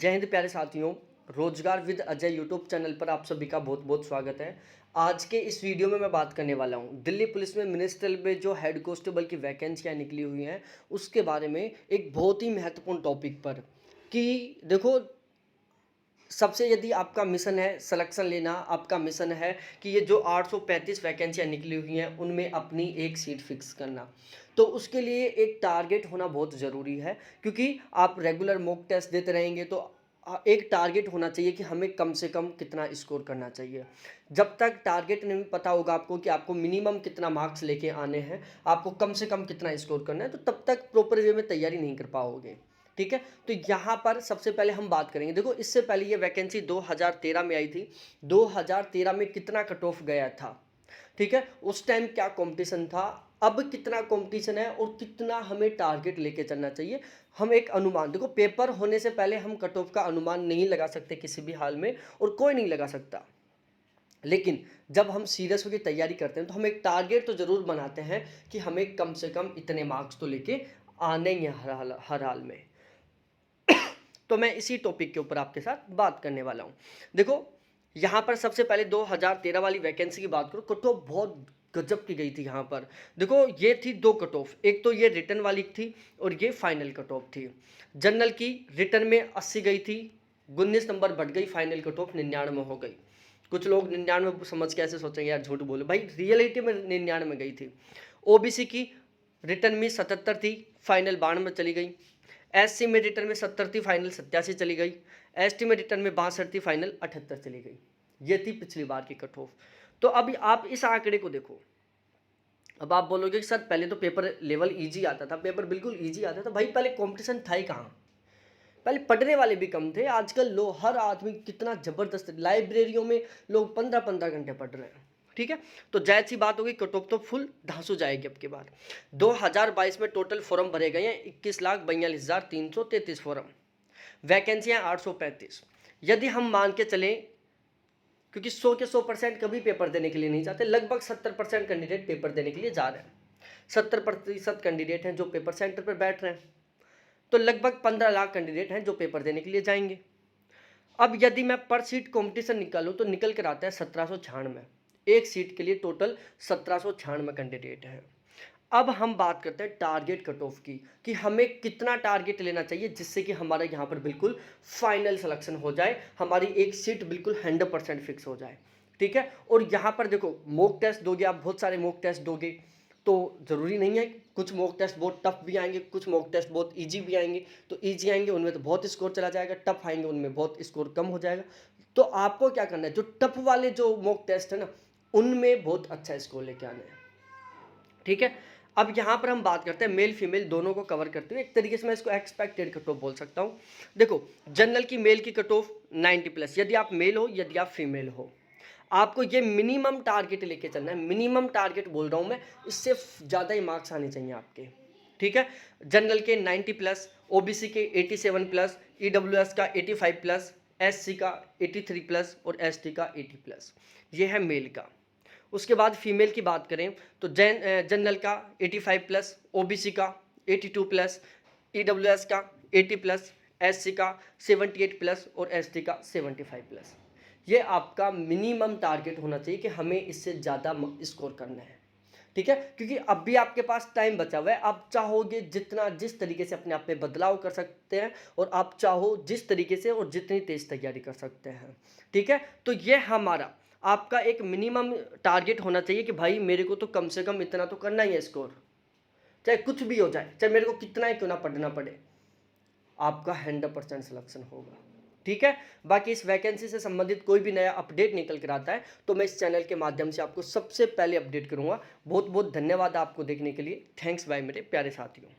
जय हिंद प्यारे साथियों। रोजगार विद अजय यूट्यूब चैनल पर आप सभी का बहुत बहुत स्वागत है। आज के इस वीडियो में मैं बात करने वाला हूं दिल्ली पुलिस में मिनिस्ट्रियल में जो हेड कांस्टेबल की वैकेंसियां निकली हुई हैं उसके बारे में एक बहुत ही महत्वपूर्ण टॉपिक पर कि देखो, सबसे यदि आपका मिशन है सिलेक्शन लेना, आपका मिशन है कि ये जो 835 वैकेंसियाँ निकली हुई हैं उनमें अपनी एक सीट फिक्स करना, तो उसके लिए एक टारगेट होना बहुत ज़रूरी है। क्योंकि आप रेगुलर मॉक टेस्ट देते रहेंगे तो एक टारगेट होना चाहिए कि हमें कम से कम कितना स्कोर करना चाहिए। जब तक टारगेट नहीं पता होगा आपको कि आपको मिनिमम कितना मार्क्स लेके आने हैं, आपको कम से कम कितना स्कोर करना है, तो तब तक प्रॉपर वे में तैयारी नहीं कर पाओगे। ठीक है, तो यहाँ पर सबसे पहले हम बात करेंगे। देखो, इससे पहले ये वैकेंसी 2013 में आई थी। 2013 में कितना कट ऑफ गया था, ठीक है, उस टाइम क्या कंपटीशन था, अब कितना कंपटीशन है और कितना हमें टारगेट लेके चलना चाहिए। हम एक अनुमान, देखो पेपर होने से पहले हम कट ऑफ का अनुमान नहीं लगा सकते किसी भी हाल में, और कोई नहीं लगा सकता। लेकिन जब हम सीरियस होकर तैयारी करते हैं तो हम एक टारगेट तो जरूर बनाते हैं कि हमें कम से कम इतने मार्क्स तो लेके आने ही हैं हर हाल में। तो मैं इसी टॉपिक के ऊपर आपके साथ बात करने वाला हूँ। देखो, यहाँ पर सबसे पहले 2013 वाली वैकेंसी की बात करो, कट ऑफ बहुत गजब की गई थी यहाँ पर। देखो, ये थी दो कट ऑफ, एक तो ये रिटर्न वाली थी और ये फाइनल कट ऑफ थी। जनरल की रिटर्न में 80 गई थी, 19 नंबर बढ़ गई, फाइनल कट ऑफ 99 हो गई। कुछ लोग 99 समझ के ऐसे सोचेंगे यार झूठ बोले, भाई रियलिटी में 99 गई थी। ओबीसी की रिटर्न में 77 थी, फाइनल 92 चली गई। एससी में रिटर्न में 70 थी, फाइनल 87 चली गई। एसटी में रिटर्न में 62 थी, फाइनल 78 चली गई। ये थी पिछली बार की कट ऑफ। तो अभी आप इस आंकड़े को देखो। अब आप बोलोगे कि सर पहले तो पेपर लेवल इजी आता था, पेपर बिल्कुल इजी आता था। भाई पहले कंपटीशन था ही कहाँ, पहले पढ़ने वाले भी कम थे। आजकल लो हर आदमी कितना जबरदस्त, लाइब्रेरियों में लोग 15-15 घंटे पढ़ रहे हैं। ठीक है, तो जायज़ सी बात होगी कट ऑफ तो फुल धांसू जाएगी अब के बाद। 2022 में टोटल फॉर्म भरे गए हैं 21,42,333 फॉर्म। वैकेंसियाँ 835। यदि हम मान के चलें, क्योंकि 100 के 100% कभी पेपर देने के लिए नहीं जाते, लगभग 70% कैंडिडेट पेपर देने के लिए जा रहे हैं। 70% कैंडिडेट हैं जो पेपर सेंटर पर बैठ रहे हैं, तो लगभग 15 लाख कैंडिडेट हैं जो पेपर देने के लिए जाएंगे। अब यदि मैं पर सीट कंपटीशन निकालूं तो निकल कर आता है 1796। एक सीट के लिए टोटल 1796 कैंडिडेट हैं। अब हम बात करते हैं टारगेट कट ऑफ की, कि हमें कितना टारगेट लेना चाहिए जिससे कि हमारा यहाँ पर बिल्कुल फाइनल सिलेक्शन हो जाए, हमारी एक सीट बिल्कुल 100% फिक्स हो जाए। ठीक है, और यहाँ पर देखो, मॉक टेस्ट दोगे आप, बहुत सारे मॉक टेस्ट दोगे तो ज़रूरी नहीं है, कुछ मॉक टेस्ट बहुत टफ भी आएंगे, कुछ मॉक टेस्ट बहुत इजी भी आएंगे। तो इजी आएंगे उनमें तो बहुत स्कोर चला जाएगा, टफ आएंगे उनमें बहुत स्कोर कम हो जाएगा। तो आपको क्या करना है, जो टफ वाले जो मॉक टेस्ट है ना, उनमें बहुत अच्छा स्कोर लेके आना है। ठीक है, अब यहाँ पर हम बात करते हैं मेल फीमेल दोनों को कवर करते हुए। एक तरीके से मैं इसको एक्सपेक्टेड कट ऑफ बोल सकता हूँ। देखो, जनरल की मेल की कट ऑफ 90+, यदि आप मेल हो यदि आप फीमेल हो, आपको ये मिनिमम टारगेट लेके चलना है। मिनिमम टारगेट बोल रहा हूँ मैं, इससे ज़्यादा ही मार्क्स आने चाहिए आपके। ठीक है, जनरल के 90+, ओबीसी के 87+, ईडब्ल्यूएस का 85+, एससी का 83+ और एसटी का 80+। ये है मेल का। उसके बाद फीमेल की बात करें तो जनरल का 85+, ओबीसी का 82+, ईडब्ल्यूएस का 80+, एससी का 78+ और एसटी का 75+। ये आपका मिनिमम टारगेट होना चाहिए कि हमें इससे ज़्यादा स्कोर करना है। ठीक है, क्योंकि अब भी आपके पास टाइम बचा हुआ है। आप चाहोगे जितना जिस तरीके से अपने आप में बदलाव कर सकते हैं, और आप चाहो जिस तरीके से और जितनी तेज़ तैयारी कर सकते हैं। ठीक है, तो ये हमारा आपका एक मिनिमम टारगेट होना चाहिए कि भाई मेरे को तो कम से कम इतना तो करना ही है स्कोर, चाहे कुछ भी हो जाए, चाहे मेरे को कितना ही क्यों ना पढ़ना पड़े, आपका 100% सिलेक्शन होगा। ठीक है, बाकी इस वैकेंसी से संबंधित कोई भी नया अपडेट निकल कर आता है तो मैं इस चैनल के माध्यम से आपको सबसे पहले अपडेट करूंगा। बहुत बहुत धन्यवाद आपको देखने के लिए। थैंक्स बाय मेरे प्यारे साथियों।